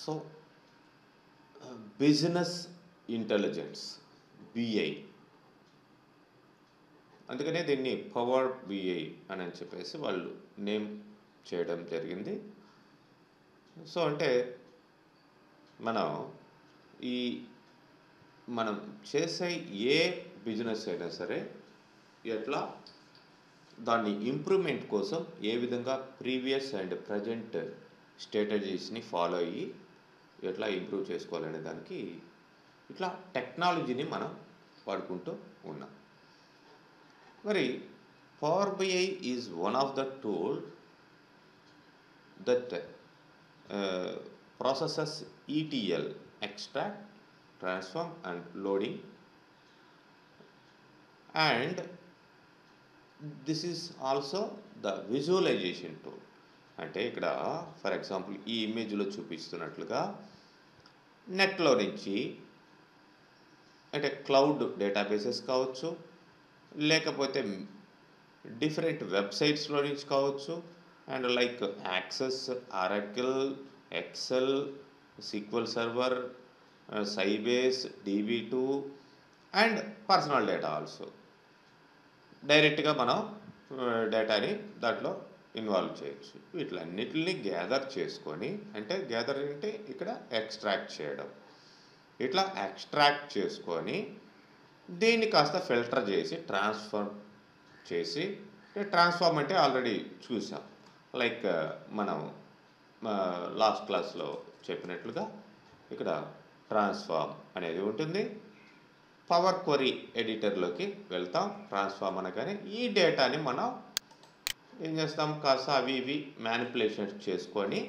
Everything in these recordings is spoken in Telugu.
సో బిజినెస్ ఇంటెలిజెన్స్ బిఐ, అందుకనే దీన్ని పవర్ బిఐ అని చెప్పేసి వాళ్ళు నేమ్ చేయడం జరిగింది. సో అంటే మనం ఈ మనం చేసే ఏ బిజినెస్ అయినా సరే ఎట్లా దాన్ని ఇంప్రూవ్మెంట్ కోసం ఏ విధంగా ప్రీవియస్ అండ్ ప్రజెంట్ స్ట్రాటజీస్ని ఫాలో అయ్యి ఎట్లా ఇంప్రూవ్ చేసుకోవాలనే దానికి ఇట్లా టెక్నాలజీని మనం వాడుకుంటూ ఉన్నాం. మరి power BI is one of the tool that processes ETL, extract, transform and loading, and this is also the visualization tool. అంటే ఇక్కడ ఫర్ ఎగ్జాంపుల్ ఈ ఇమేజ్లో చూపిస్తున్నట్లుగా నెట్లో నుంచి అంటే క్లౌడ్ డేటాబేసెస్ కావచ్చు, లేకపోతే డిఫరెంట్ వెబ్సైట్స్లో నుంచి కావచ్చు, and like access, oracle, excel, SQL server, sybase, DB2 and personal data also డైరెక్ట్గా మనం డేటాని దాంట్లో ఇన్వాల్వ్ చేయొచ్చు. వీటిలన్నిటిని గ్యాదర్ చేసుకొని, అంటే గ్యాదర్ అంటే ఇక్కడ ఎక్స్ట్రాక్ట్ చేయడం, ఇట్లా ఎక్స్ట్రాక్ట్ చేసుకొని దీన్ని కాస్త ఫిల్టర్ చేసి ట్రాన్స్ఫార్మ్ చేసి, ట్రాన్స్ఫార్మ్ అంటే ఆల్రెడీ చూసాం, లైక్ మనం లాస్ట్ క్లాస్లో చెప్పినట్లుగా ఇక్కడ ట్రాన్స్ఫార్మ్ అనేది ఉంటుంది. పవర్ క్వరీ ఎడిటర్లోకి వెళ్తాం. ట్రాన్స్ఫార్మ్ అనగానే ఈ డేటాని మనం ఏం చేస్తాం, కాస్త అవి ఇవి మ్యానిపులేషన్స్ చేసుకొని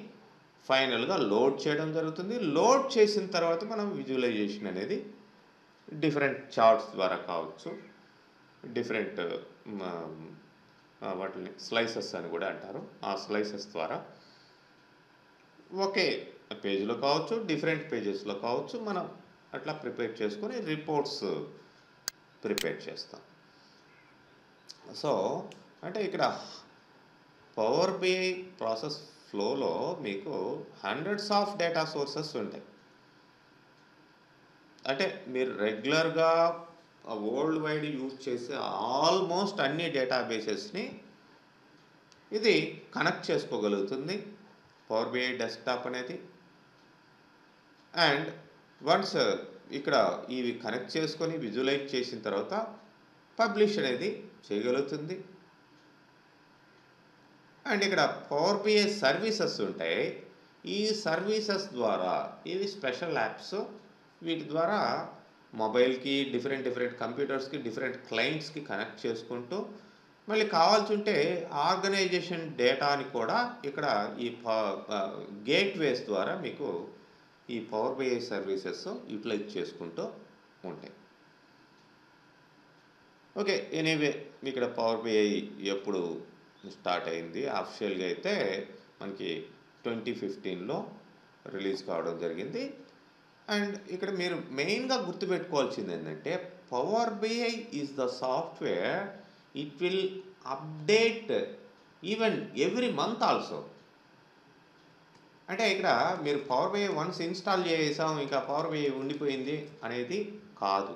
ఫైనల్గా లోడ్ చేయడం జరుగుతుంది. లోడ్ చేసిన తర్వాత మనం విజువలైజేషన్ అనేది డిఫరెంట్ చార్ట్స్ ద్వారా కావచ్చు, డిఫరెంట్ వాటిని స్లైసెస్ అని కూడా అంటారు, ఆ స్లైసెస్ ద్వారా ఒకే పేజ్లో కావచ్చు, డిఫరెంట్ పేజెస్లో కావచ్చు, మనం అట్లా ప్రిపేర్ చేసుకొని రిపోర్ట్స్ ప్రిపేర్ చేస్తాం. సో అంటే ఇక్కడ పవర్ బిఐ ప్రాసెస్ ఫ్లోలో మీకు హండ్రెడ్స్ ఆఫ్ డేటా సోర్సెస్ ఉంటాయి. అంటే మీరు రెగ్యులర్గా వరల్డ్ వైడ్ యూజ్ చేసే ఆల్మోస్ట్ అన్ని డేటాబేసెస్ని ఇది కనెక్ట్ చేసుకోగలుగుతుంది, పవర్ బిఐ డెస్క్టాప్ అనేది. అండ్ వన్స్ ఇక్కడ ఇవి కనెక్ట్ చేసుకొని విజువలైజ్ చేసిన తర్వాత పబ్లిష్ అనేది చేయగలుగుతుంది. అండ్ ఇక్కడ పవర్ బిఐ సర్వీసెస్ ఉంటాయి. ఈ సర్వీసెస్ ద్వారా ఇవి స్పెషల్ యాప్స్, వీటి ద్వారా మొబైల్కి, డిఫరెంట్ కంప్యూటర్స్కి, డిఫరెంట్ క్లయింట్స్కి కనెక్ట్ చేసుకుంటూ మళ్ళీ కావాల్సి ఉంటే ఆర్గనైజేషన్ డేటాని కూడా ఇక్కడ ఈ గేట్వేస్ ద్వారా మీకు ఈ పవర్ బిఐ సర్వీసెస్ యూటిలైజ్ చేసుకుంటూ ఉంటాయి. ఓకే, ఎనీవే ఇక్కడ పవర్ బిఐ ఎప్పుడు స్టార్ట్ అయింది? అఫిషియల్గా అయితే మనకి 2015లో రిలీజ్ కావడం జరిగింది. అండ్ ఇక్కడ మీరు మెయిన్గా గుర్తుపెట్టుకోవాల్సింది ఏంటంటే power BI is the software, it will update even every month also. అంటే ఇక్కడ మీరు పవర్ బిఐ వన్స్ ఇన్స్టాల్ చేసాం ఇంకా పవర్ బిఐ ఉండిపోయింది అనేది కాదు.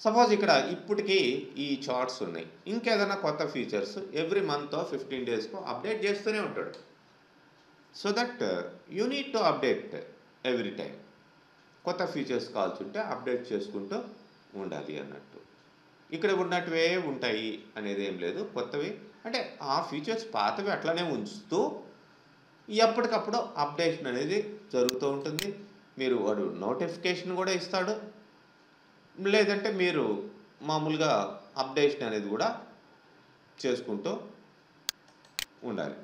సపోజ్ ఇక్కడ ఇప్పటికీ ఈ చార్ట్స్ ఉన్నాయి, ఇంకేదైనా కొత్త ఫీచర్స్ ఎవ్రీ మంత్ 15 డేస్కో అప్డేట్ చేస్తూనే ఉంటాడు. So that you need to update every time. కొత్త ఫీచర్స్ కావాల్సి ఉంటే అప్డేట్ చేసుకుంటూ ఉండాలి అన్నట్టు. ఇక్కడ ఉన్నట్టువే ఉంటాయి అనేది ఏం లేదు, కొత్తవి అంటే ఆ ఫీచర్స్ పాతవి అట్లనే ఉంచుతూ ఎప్పటికప్పుడు అప్డేషన్ అనేది జరుగుతూ ఉంటుంది. మీరు వాడు నోటిఫికేషన్ కూడా ఇస్తాడు, లేదంటే మీరు మామూలుగా అప్డేషన్ అనేది కూడా చేసుకుంటూ ఉండాలి.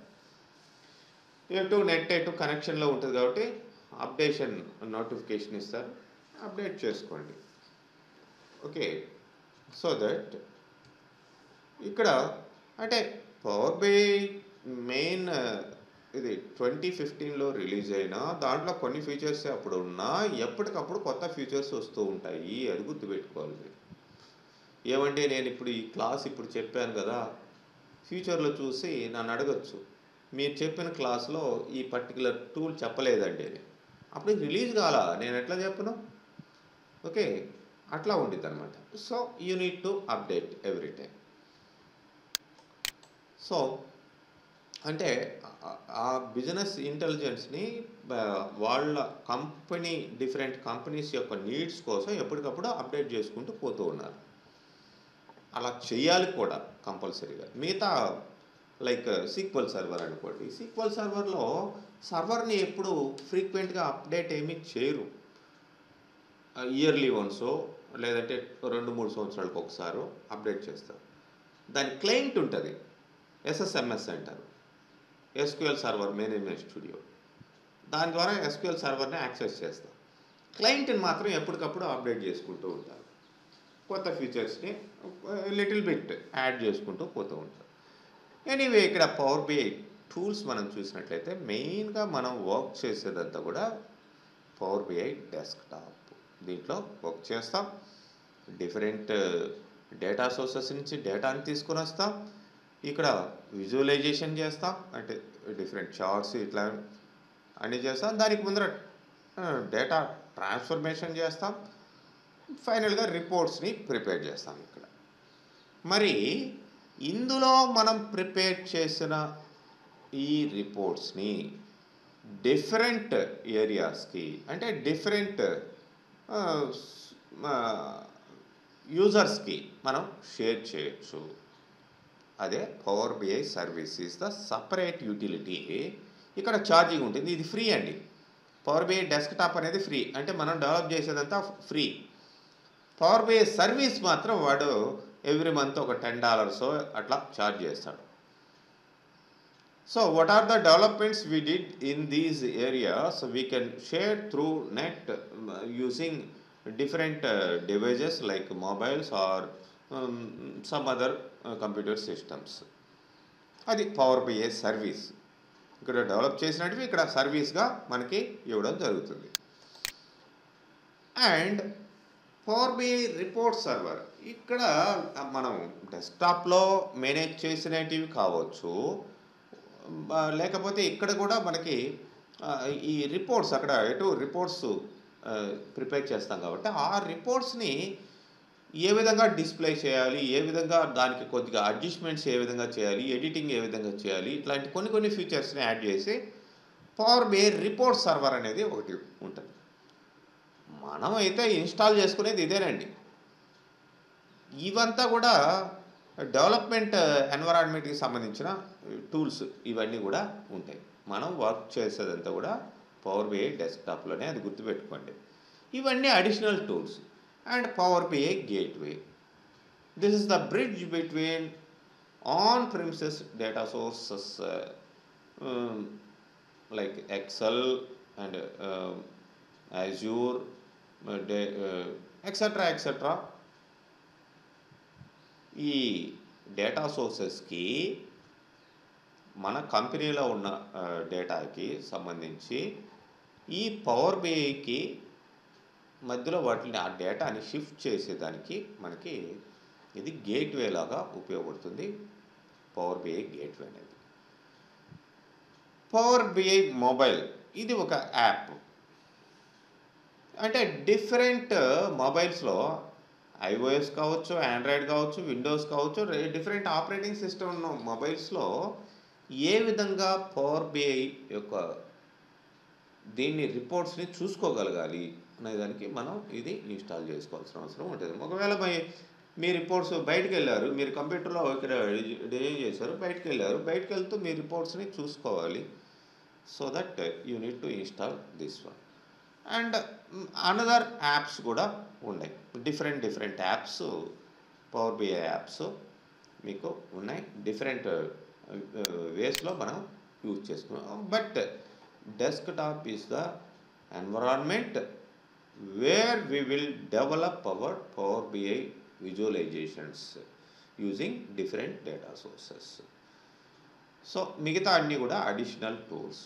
ఎటు నెట్ ఎటు కనెక్షన్లో ఉంటుంది కాబట్టి అప్డేషన్ నోటిఫికేషన్ ఇస్తారు, అప్డేట్ చేసుకోండి. ఓకే, సో దట్ ఇక్కడ అంటే పవర్ బిఐ మెయిన్ ఇది 2015లో రిలీజ్ అయినా దాంట్లో కొన్ని ఫీచర్స్ అప్పుడు ఉన్నా ఎప్పటికప్పుడు కొత్త ఫీచర్స్ వస్తూ ఉంటాయి, అది గుర్తుపెట్టుకోవాలి. ఏమంటే నేను ఇప్పుడు ఈ క్లాస్ ఇప్పుడు చెప్పాను కదా, ఫ్యూచర్లో చూసి నన్ను అడగచ్చు, మీరు చెప్పిన క్లాస్లో ఈ పర్టికులర్ టూల్ చెప్పలేదండి అని. అప్పుడు రిలీజ్ కావాలా, నేను ఎట్లా చెప్పను? ఓకే, అట్లా ఉండిద్ది అనమాట. So you need to update every time. So అంటే ఆ బిజినెస్ ఇంటెలిజెన్స్ని వాళ్ళ కంపెనీ, డిఫరెంట్ కంపెనీస్ యొక్క నీడ్స్ కోసం ఎప్పటికప్పుడు అప్డేట్ చేసుకుంటూ పోతూ ఉన్నారు. అలా చేయాలి కూడా కంపల్సరీగా. మిగతా లైక్ సీక్వెల్ సర్వర్ అనుకోండి, సీక్వెల్ సర్వర్లో సర్వర్ని ఎప్పుడు ఫ్రీక్వెంట్గా అప్డేట్ ఏమీ చేయరు. ఇయర్లీ వన్సో లేదంటే 2-3 సంవత్సరాలకు ఒకసారి అప్డేట్ చేస్తారు. దాని క్లయింట్ ఉంటుంది, ఎస్ఎస్ఎంఎస్ అంటారు, ఎస్క్యూఎల్ సర్వర్ మేనేజ్మెంట్ స్టూడియో. దాని ద్వారా ఎస్క్యూఎల్ సర్వర్ని యాక్సెస్ చేస్తాం. క్లయింట్ని మాత్రం ఎప్పటికప్పుడు అప్డేట్ చేసుకుంటూ ఉంటారు, కొత్త ఫీచర్స్ని లిటిల్ బిట్ యాడ్ చేసుకుంటూ పోతూ ఉంటారు. ఎనీవే, ఇక్కడ పవర్ బిఐ టూల్స్ మనం చూసినట్లయితే మెయిన్గా మనం వర్క్ చేసేదంతా కూడా పవర్ బిఐ డెస్క్టాప్. దీంట్లో వర్క్ చేస్తాం, డిఫరెంట్ డేటా సోర్సెస్ నుంచి డేటాని తీసుకొని వస్తాం, ఇక్కడ విజువలైజేషన్ చేస్తాం, అంటే డిఫరెంట్ చార్ట్స్ ఇట్లా అన్నీ చేస్తాం, దానికి ముందర డేటా ట్రాన్స్ఫర్మేషన్ చేస్తాం, ఫైనల్గా రిపోర్ట్స్ని ప్రిపేర్ చేస్తాం. ఇక్కడ మరి ఇందులో మనం ప్రిపేర్ చేసిన ఈ రిపోర్ట్స్ని డిఫరెంట్ ఏరియాస్కి, అంటే డిఫరెంట్ యూజర్స్కి మనం షేర్ చేయొచ్చు. అదే power BI service is the separate utility. ఇక్కడ ఛార్జింగ్ ఉంటుంది, ఇది ఫ్రీ అండి. పవర్ బిఐ డెస్క్టాప్ అనేది ఫ్రీ, అంటే మనం డెవలప్ చేసేదంతా ఫ్రీ. పవర్ బిఐ సర్వీస్ మాత్రం వాడు ఎవ్రీ మంత్ ఒక $10 అట్లా ఛార్జ్ చేస్తాడు. So what are the developments we did in these areas we can share through net using different devices like mobiles or some other computer systems. అది పవర్ బిఐ సర్వీస్. ఇక్కడ డెవలప్ చేసినట్టు ఇక్కడ సర్వీస్గా మనకి ఇవ్వడం జరుగుతుంది. And power BI report server, ఇక్కడ మనం డెస్క్టాప్లో మేనేజ్ చేసినవి కావచ్చు, లేకపోతే ఇక్కడ కూడా మనకి ఈ రిపోర్ట్స్ అక్కడ రిపోర్ట్స్ ప్రిపేర్ చేస్తాం కాబట్టి ఆ రిపోర్ట్స్ని ఏ విధంగా డిస్ప్లే చేయాలి, ఏ విధంగా దానికి కొద్దిగా అడ్జస్ట్మెంట్స్ ఏ విధంగా చేయాలి, ఎడిటింగ్ ఏ విధంగా చేయాలి, ఇట్లాంటి కొన్ని ఫీచర్స్ని యాడ్ చేసి పవర్ బిఐ రిపోర్ట్ సర్వర్ అనేది ఒకటి ఉంటుంది. మనం అయితే ఇన్స్టాల్ చేసుకునేది ఇదేనండి. ఇవంతా కూడా డెవలప్మెంట్ ఎన్విరాన్మెంట్కి సంబంధించిన టూల్స్ ఇవన్నీ కూడా ఉంటాయి. మనం వర్క్ చేసేదంతా కూడా పవర్ బిఐ డెస్క్టాప్లోనే, అది గుర్తుపెట్టుకోండి. ఇవన్నీ additional tools. And power BI gateway, this is the bridge between on premises data sources like Excel and Azure etcetera. ఈ డేటా సోర్సెస్కి మన కంపెనీలో ఉన్న డేటాకి సంబంధించి ఈ పవర్ బిఐకి మధ్యలో వాటిని ఆ డేటాని షిఫ్ట్ చేసేదానికి మనకి ఇది గేట్వే లాగా ఉపయోగపడుతుంది, పవర్ బిఐ గేట్వే అనేది. పవర్ బిఐ మొబైల్, ఇది ఒక యాప్. అంటే డిఫరెంట్ మొబైల్స్లో ఐఓఎస్ కావచ్చు, ఆండ్రాయిడ్ కావచ్చు, విండోస్ కావచ్చు, డిఫరెంట్ ఆపరేటింగ్ సిస్టమ్ ఉన్న మొబైల్స్లో ఏ విధంగా పవర్ బిఐ యొక్క దీన్ని రిపోర్ట్స్ని చూసుకోగలగాలి అనేదానికి మనం ఇది ఇన్స్టాల్ చేసుకోవాల్సిన అవసరం ఉంటుంది. ఒకవేళ మీ రిపోర్ట్స్ బయటకు వెళ్ళారు, మీరు కంప్యూటర్లో ఇక్కడ డిజైన్ చేశారు, బయటకు వెళ్తూ మీ రిపోర్ట్స్ని చూసుకోవాలి. So that you need to install this one. And another apps కూడా ఉన్నాయి, different apps, power BI apps మీకు ఉన్నాయి. డిఫరెంట్ వేస్లో మనం యూజ్ చేసుకున్నాం. But desktop is the environment where we will develop our Power BI visualizations using different data sources. So మిగతా అన్నీ కూడా అడిషనల్ టూల్స్.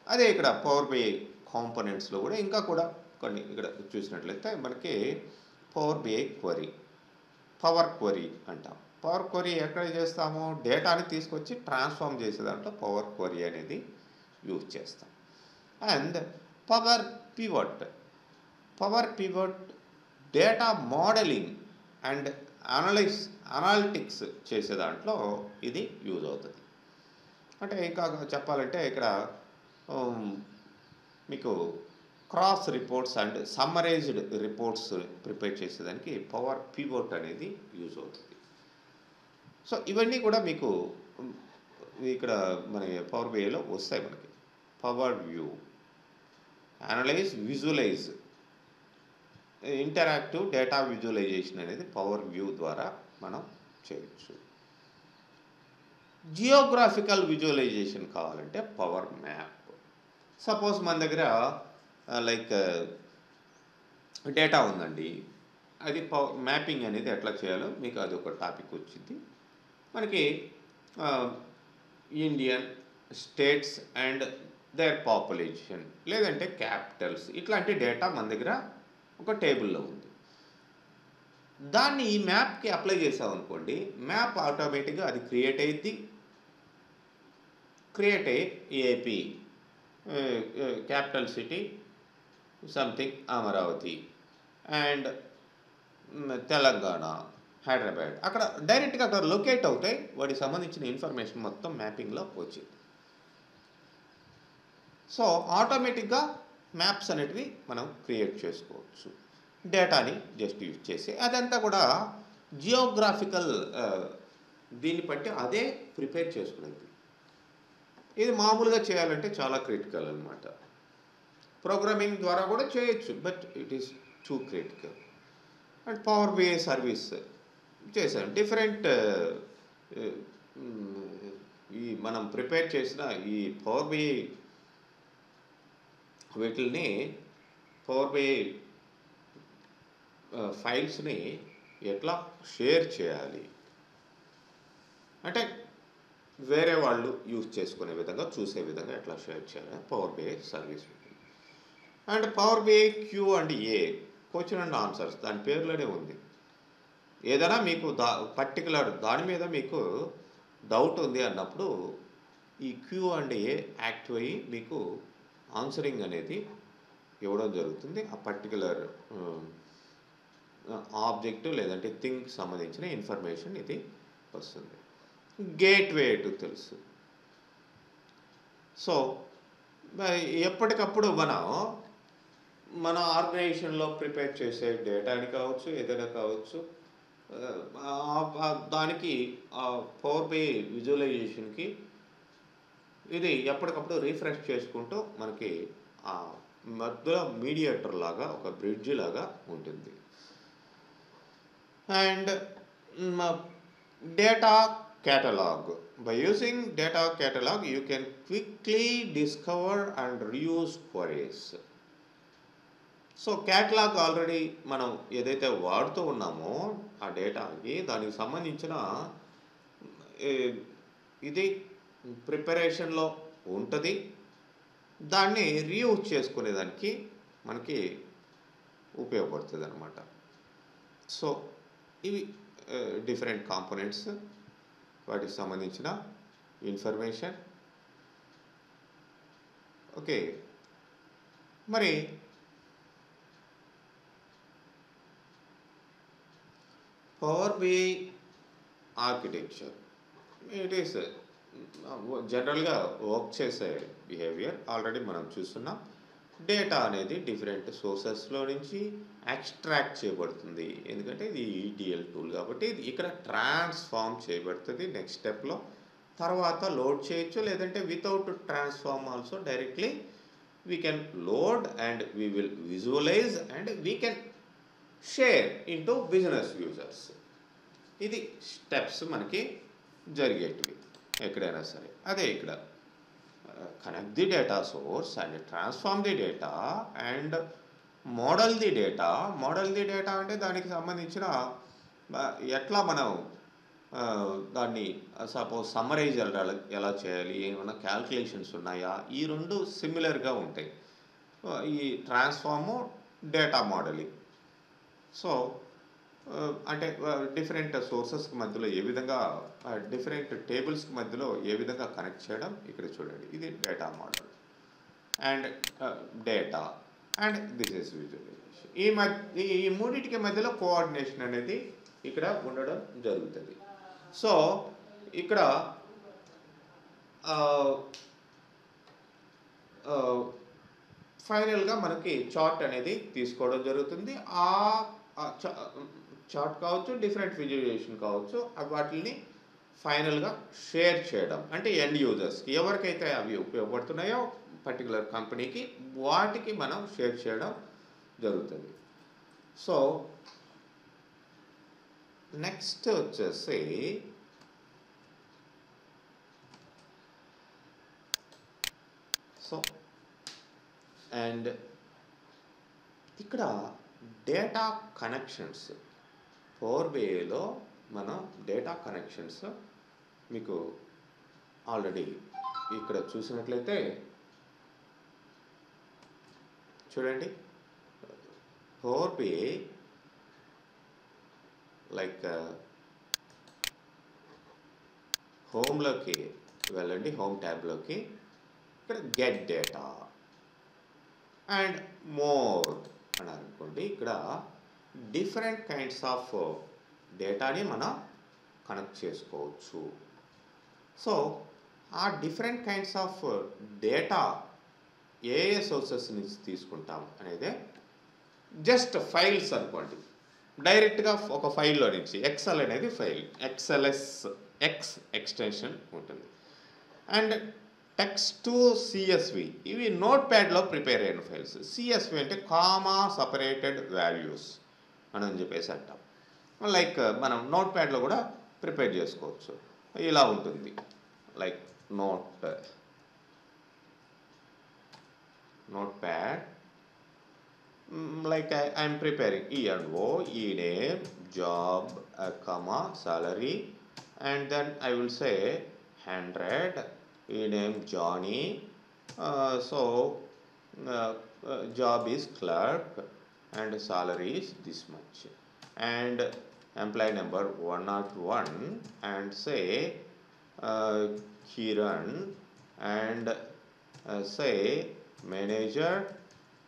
అదే ఇక్కడ పవర్ బిఐ కాంపోనెంట్స్లో కూడా ఇంకా కూడా కొన్ని ఇక్కడ చూసినట్లయితే మనకి power BI query, power query అంటాం. పవర్ క్వరీ ఎక్కడ చేస్తాము, డేటాని తీసుకొచ్చి ట్రాన్స్ఫార్మ్ చేసేదాంట్లో పవర్ క్వరీ అనేది యూజ్ చేస్తాం. And power pivot. Power pivot data modelling and analytics చేసే దాంట్లో ఇది యూజ్ అవుతుంది. అంటే ఇంకా చెప్పాలంటే ఇక్కడ మీకు cross reports and summarised reports prepare చేసేదానికి పవర్ పివట్ అనేది యూజ్ అవుతుంది. సో ఇవన్నీ కూడా మీకు ఇక్కడ మన పవర్ బిఐలో వస్తాయి. మనకి power view, analyse, visualise, interactive data visualisation అనేది పవర్ వ్యూ ద్వారా మనం చేయొచ్చు. జియోగ్రాఫికల్ విజువలైజేషన్ కావాలంటే పవర్ మ్యాప్. సపోజ్ మన దగ్గర లైక్ డేటా ఉందండి, అది మ్యాపింగ్ అనేది ఎట్లా చేయాలో మీకు అది ఒక టాపిక్ వచ్చింది. మనకి Indian states and there population లేదంటే క్యాపిటల్స్ ఇట్లాంటి డేటా మన దగ్గర ఒక టేబుల్లో ఉంది. దాన్ని ఈ మ్యాప్కి అప్లై చేసామనుకోండి, మ్యాప్ ఆటోమేటిక్గా అది క్రియేట్ అయ్యింది. క్రియేట్ అయ్యి AP capital city something Amaravati and Telangana Hyderabad అక్కడ డైరెక్ట్గా అక్కడ లొకేట్ అవుతాయి. వాటికి సంబంధించిన ఇన్ఫర్మేషన్ మొత్తం మ్యాపింగ్లో వచ్చింది. సో ఆటోమేటిక్గా మ్యాప్స్ అనేటివి మనం క్రియేట్ చేసుకోవచ్చు డేటాని జస్ట్ యూజ్ చేసి. అదంతా కూడా జియోగ్రాఫికల్ దీన్ని బట్టి అదే ప్రిపేర్ చేసుకునేది. ఇది మామూలుగా చేయాలంటే చాలా క్రిటికల్ అనమాట. ప్రోగ్రామింగ్ ద్వారా కూడా చేయొచ్చు, but it is too critical. And power BI service చేశాను. డిఫరెంట్ ఈ మనం ప్రిపేర్ చేసిన ఈ పవర్ బిఐ వీటిని పవర్ బిఐ ఫైల్స్ని ఎట్లా షేర్ చేయాలి అంటే వేరే వాళ్ళు యూజ్ చేసుకునే విధంగా చూసే విధంగా ఎట్లా షేర్ చేయాలి power BI service. And power BI Q and A question and answers దాని పేరులోనే ఉంది. ఏదైనా మీకు పర్టికులర్ దాని మీద మీకు డౌట్ ఉంది అన్నప్పుడు ఈ క్యూ అండ్ ఏ యాక్టివ్ అయ్యి మీకు ఆన్సరింగ్ అనేది ఇవ్వడం జరుగుతుంది. ఆ పర్టికులర్ ఆబ్జెక్ట్ లేదంటే థింగ్కి సంబంధించిన ఇన్ఫర్మేషన్ ఇది వస్తుంది. గేట్వే టు తెలుసు. సో ఎప్పటికప్పుడు మన ఆర్గనైజేషన్లో ప్రిపేర్ చేసే డేటాని కావచ్చు ఏదైనా కావచ్చు దానికి పవర్ బిఐ విజువలైజేషన్కి ఇది ఎప్పటికప్పుడు రీఫ్రెష్ చేసుకుంటూ మనకి మధ్యలో మీడియేటర్ లాగా ఒక బ్రిడ్జ్ లాగా ఉంటుంది. And data catalog. By using data catalog, you can quickly discover and reuse queries. So catalogue already మనం ఏదైతే వాడుతూ ఉన్నామో ఆ డేటాకి దానికి సంబంధించిన ఇది ప్రిపరేషన్లో ఉంటుంది. దాన్ని రీయూజ్ చేసుకునేదానికి మనకి ఉపయోగపడుతుంది అన్నమాట. సో ఇవి డిఫరెంట్ కాంపోనెంట్స్, వాటికి సంబంధించిన ఇన్ఫర్మేషన్. ఓకే, మరి power BI architecture it is జనరల్గా వర్క్ చేసే బిహేవియర్ ఆల్రెడీ మనం చూస్తున్నాం. డేటా అనేది డిఫరెంట్ సోర్సెస్లో నుంచి ఎక్స్ట్రాక్ట్ చేయబడుతుంది. ఎందుకంటే ఇది ఈటీఎల్ టూల్ కాబట్టి ఇది ఇక్కడ ట్రాన్స్ఫార్మ్ చేయబడుతుంది నెక్స్ట్ స్టెప్లో. తర్వాత లోడ్ చేయొచ్చు, లేదంటే without transform also directly we can load and we will visualise and we can share into business users. ఇది స్టెప్స్ మనకి జరిగేటివి ఎక్కడైనా సరే. అదే ఇక్కడ connect the data source and transform the data and model the data. Model the data అంటే దానికి సంబంధించిన ఎట్లా మనం దాన్ని సపోజ్ సమ్మరైజ్ ఎలా చేయాలి, ఏమైనా క్యాల్కులేషన్స్ ఉన్నాయా, ఈ రెండు సిమిలర్గా ఉంటాయి. ఈ ట్రాన్స్ఫార్ము డేటా మోడలింగ్. సో అంటే డిఫరెంట్ సోర్సెస్కి మధ్యలో ఏ విధంగా డిఫరెంట్ టేబుల్స్కి మధ్యలో ఏ విధంగా కనెక్ట్ చేయడం ఇక్కడ చూడండి. ఇది data model. And data and this is visualisation. ఈ మూడింటికి మధ్యలో కోఆర్డినేషన్ అనేది ఇక్కడ ఉండడం జరుగుతుంది. సో ఇక్కడ ఫైనల్గా మనకి చార్ట్ అనేది తీసుకోవడం జరుగుతుంది. ఆ చార్ట్ కావచ్చు, డిఫరెంట్ విజువలైజేషన్ కావచ్చు, వాటిని ఫైనల్గా షేర్ చేయడం, అంటే ఎండ్ యూజర్స్కి ఎవరికైతే అవి ఉపయోగపడుతున్నాయో పర్టికులర్ కంపెనీకి, వాటికి మనం షేర్ చేయడం జరుగుతుంది. సో నెక్స్ట్ వచ్చేసి అండ్ ఇక్కడ డేటా కనెక్షన్స్, పవర్ బిఐలో మనం డేటా కనెక్షన్స్ మీకు ఆల్రెడీ ఇక్కడ చూసినట్లయితే చూడండి, పవర్ బిఐ లైక్ హోమ్లోకి వెళ్ళండి, హోమ్ ట్యాబ్లోకి, ఇక్కడ గెట్ డేటా అండ్ మోర్ అని అనుకోండి. ఇక్కడ డిఫరెంట్ కైండ్స్ ఆఫ్ డేటాని మనం కనెక్ట్ చేసుకోవచ్చు. సో ఆ different kinds of data A sources నుంచి తీసుకుంటాం అనేది జస్ట్ ఫైల్స్ అనుకోండి, డైరెక్ట్గా ఒక ఫైల్లో నుంచి. ఎక్సెల్ అనేది ఫైల్, ఎక్స్ఎల్ఎస్ ఎక్స్ ఎక్స్టెన్షన్ ఉంటుంది. అండ్ టెక్స్ట్ టు సిఎస్వి, ఇవి నోట్ ప్యాడ్లో ప్రిపేర్ అయిన ఫైల్స్. సిఎస్వి అంటే కామా సపరేటెడ్ వాల్యూస్ అని చెప్పేసి అంటాం. లైక్ మనం నోట్ ప్యాడ్లో కూడా ప్రిపేర్ చేసుకోవచ్చు. ఇలా ఉంటుంది, like note pad, like I am preparing E&O, e-name, job, comma, salary, and then I will say 100, e-name Johnny, job is clerk and salary is this much, and employee number 101, and say Kiran, and say manager,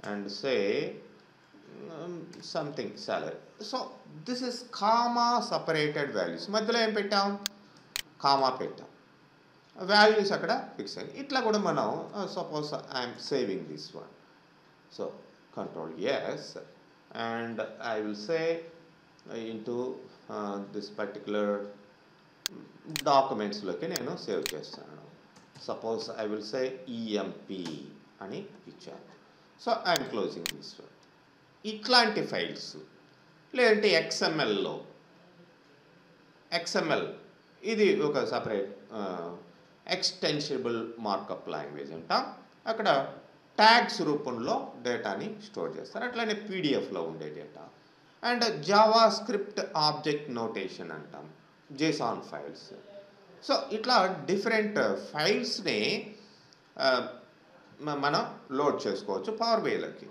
and say something salary. So this is comma separated values. మధ్యలో ఏం పెట్టాం, కామా పెట్టాం, వాల్యూస్ అక్కడ ఫిక్స్ అయ్యి. ఇట్లా కూడా మనం suppose I'm saving this one, so control S, and I will say into this particular డాక్యుమెంట్స్లోకి నేను సేవ్ చేస్తాను. Suppose I will say EMP అని ఇచ్చాను. So I'm closing this one. ఇట్లాంటి ఫైల్స్, లేదంటే ఎక్స్ఎంఎల్ ఇది ఒక సపరేట్ ఎక్స్టెన్సిబుల్ మార్కప్ లాంగ్వేజ్ అంటాం. అక్కడ ట్యాగ్స్ రూపంలో డేటాని స్టోర్ చేస్తారు. అట్లనే పీడిఎఫ్లో ఉండే data. And JavaScript object notation అంటాం, జేసాన్ ఫైల్స్. సో ఇట్లా డిఫరెంట్ ఫైల్స్ని మనం లోడ్ చేసుకోవచ్చు పవర్ బిఐలోకి.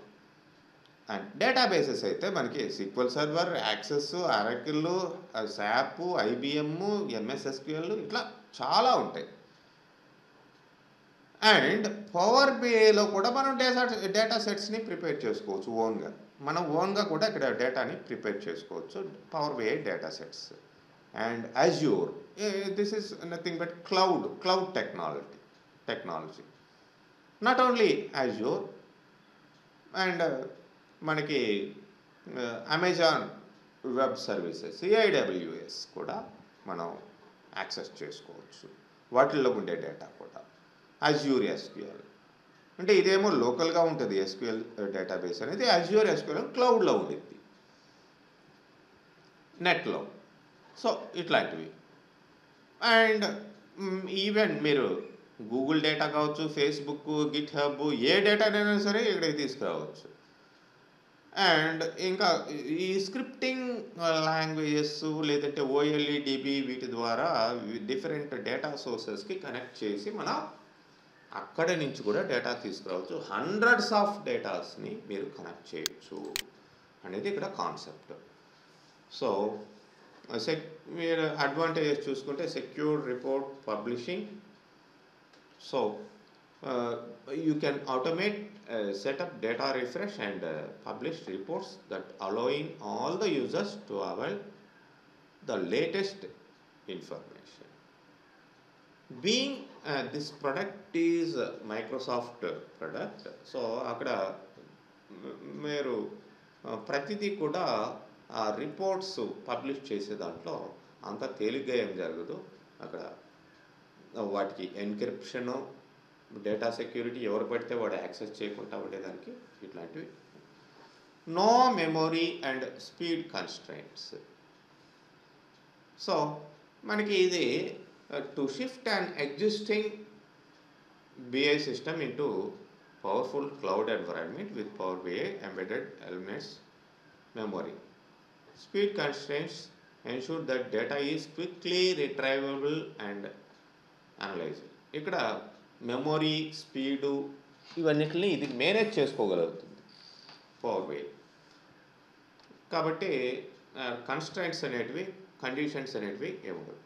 అండ్ డేటాబేసెస్ అయితే మనకి SQL server, access, Oracle, SAP, IBM, MS SQL, ఇట్లా చాలా ఉంటాయి. అండ్ పవర్ బిఐలో కూడా మనం డేటా సెట్స్ని ప్రిపేర్ చేసుకోవచ్చు ఓన్గా. మనం ఓన్గా కూడా ఇక్కడ డేటాని ప్రిపేర్ చేసుకోవచ్చు, power BI data sets. And Azure, this is nothing but cloud technology. Not only Azure, and మనకి అమెజాన్ వెబ్ సర్వీసెస్, ఏఐడబ్ల్యూఎస్ కూడా మనం యాక్సెస్ చేసుకోవచ్చు, వాటిల్లో ఉండే డేటా కూడా. అజ్యూర్ ఎస్క్యూఎల్ అంటే ఇదేమో లోకల్గా ఉంటుంది, ఎస్క్యూఎల్ డేటాబేస్ అనేది. అజ్యూర్ ఎస్క్యూఎల్ క్లౌడ్లో ఉండిద్ది, నెట్లో. సో ఇట్లాంటివి. అండ్ ఈవెన్ మీరు గూగుల్ డేటా కావచ్చు, ఫేస్బుక్, గిట్ హబ్, ఏ డేటానైనా సరే ఇక్కడికి తీసుకురావచ్చు. అండ్ ఇంకా ఈ స్క్రిప్టింగ్ లాంగ్వేజెస్, లేదంటే ఓఎల్ఈడిబి, వీటి ద్వారా డిఫరెంట్ డేటా సోర్సెస్కి కనెక్ట్ చేసి మనం అక్కడి నుంచి కూడా డేటా తీసుకురావచ్చు. హండ్రెడ్స్ ఆఫ్ డేటాస్ని మీరు కనెక్ట్ చేయొచ్చు అనేది ఇక్కడ కాన్సెప్ట్. సో మీరు అడ్వాంటేజెస్ చూసుకుంటే secure report publishing. So you can automate set up data refresh and publish reports that allowing all the users to avail the latest information. Being this product is Microsoft product, so akkada మీరు ప్రతిదీ కూడా ఆ రిపోర్ట్స్ పబ్లిష్ చేసే దాంట్లో అంత తేలిగ్గా ఏం జరగదు. అక్కడ వాటికి ఎన్క్రిప్షను, డేటా సెక్యూరిటీ, ఎవరు పడితే వాడు యాక్సెస్ చేయకుండా ఉండేదానికి ఇట్లాంటివి. No memory and speed constraints. So మనకి ఇది to shift and existing BI system into powerful cloud environment with Power BI embedded elements memory. Speed constraints ensure that data is quickly retrievable and analyzed. ఇక్కడ మెమొరీ, స్పీడు ఇవన్నిటిని ఇది మేనేజ్ చేసుకోగలుగుతుంది పవర్ BI. కాబట్టి కన్స్ట్రైంట్స్ అనేటివి, కండిషన్స్ అనేటివి ఏముండవు.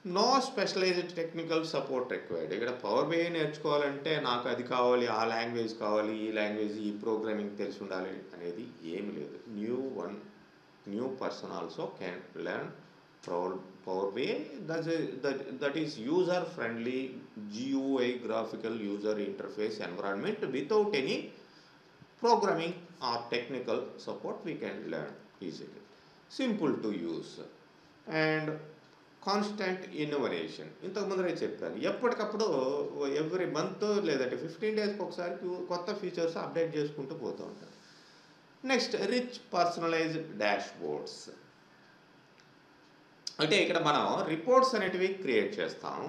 No specialised technical support required. ఇక్కడ పవర్ BI నేర్చుకోవాలంటే నాకు అది కావాలి, ఆ లాంగ్వేజ్ కావాలి, ఈ లాంగ్వేజ్, ఈ ప్రోగ్రామింగ్ తెలిసి ఉండాలి అనేది ఏమి లేదు. New person also can learn Power BI. That is user friendly GUI, graphical user interface environment without any programming or technical support. We can learn easily. Simple to use and constant innovation. ఇంతకు ముందరే చెప్పాను, ఎప్పటికప్పుడు ఎవ్రీ మంత్ లేదంటే 15 డేస్కి ఒకసారి కొత్త ఫీచర్స్ అప్డేట్ చేసుకుంటూ పోతూ ఉంటారు. Next rich personalised dashboard. అంటే ఇక్కడ మనం రిపోర్ట్స్ అనేటివి క్రియేట్ చేస్తాం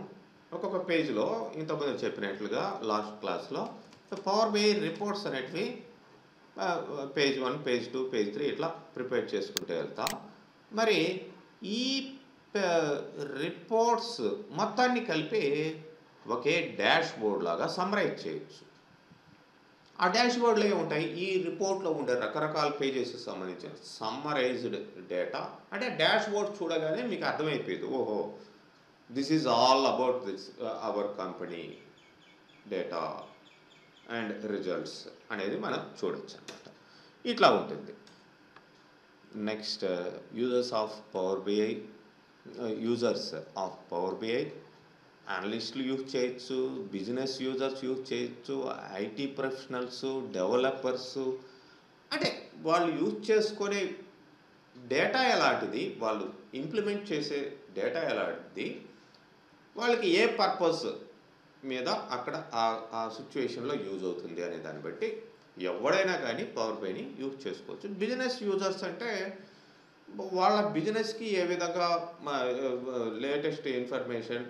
ఒక్కొక్క పేజ్లో. ఇంతకుముందు చెప్పినట్లుగా లాస్ట్ క్లాస్లో పవర్ BI రిపోర్ట్స్ అనేటివి పేజ్ 1, పేజ్ 2, పేజ్ 3 ఇట్లా ప్రిపేర్ చేసుకుంటూ వెళ్తాం. మరి ఈ రిపోర్ట్స్ మొత్తాన్ని కలిపి ఒకే డాష్ బోర్డ్ లాగా సమ్మరైజ్ చేయొచ్చు. ఆ డాష్ బోర్డ్లో ఏముంటాయి, ఈ రిపోర్ట్లో ఉండే రకరకాల పేజెస్ సంబంధించిన సమ్మరైజ్డ్ డేటా. అంటే డాష్ బోర్డ్ చూడగానే మీకు అర్థమైపోయింది, ఓహో this is all about this our company data and results అనేది మనం చూడొచ్చు అనమాట. ఇట్లా ఉంటుంది. Next users of power BI అనలిస్టులు యూజ్ చేయొచ్చు, బిజినెస్ యూజర్స్ యూజ్ చేయొచ్చు, IT ప్రొఫెషనల్స్, డెవలపర్స్. అంటే వాళ్ళు యూజ్ చేసుకునే డేటా ఎలాంటిది, వాళ్ళు ఇంప్లిమెంట్ చేసే డేటా ఎలాంటిది, వాళ్ళకి ఏ పర్పస్ మీద అక్కడ ఆ సిచ్యువేషన్లో యూజ్ అవుతుంది అనే దాన్ని బట్టి ఎవడైనా కానీ పవర్ BIని యూజ్ చేసుకోవచ్చు. బిజినెస్ యూజర్స్ అంటే వాళ్ళ బిజినెస్కి ఏ విధంగా లేటెస్ట్ ఇన్ఫర్మేషన్,